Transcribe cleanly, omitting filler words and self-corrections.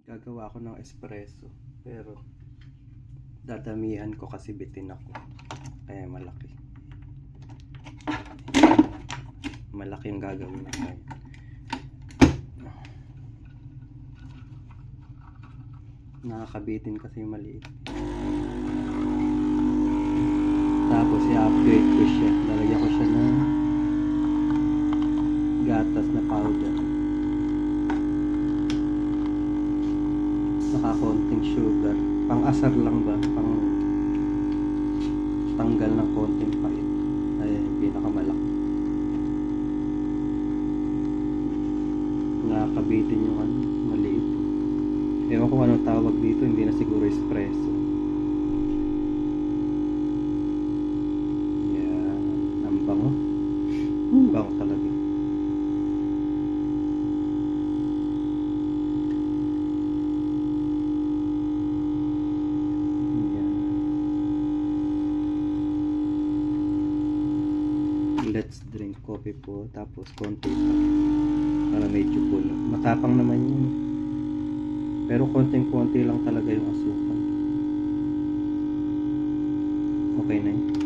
Gagawa ako ng espresso, pero dadamihan ko kasi bitin ako, kaya malaki yung gagawin ko. Nakakabitin kasi yung maliit. Tapos i-upgrade ko siya, lalagyan ko siya ng gatas na powder, saka konting sugar, pang asar lang ba, pang tanggal ng konting pait. Ayan, pinakamalaki. Nakakabitin yung maliit. Ewan ko anong tawag dito, hindi na siguro espresso. Yan, ang bango. Bango talaga. Let's drink coffee po, tapos konti pa para medyo puno. Matapang naman yun, pero konting-konti lang talaga yung asukal. Okay na yun.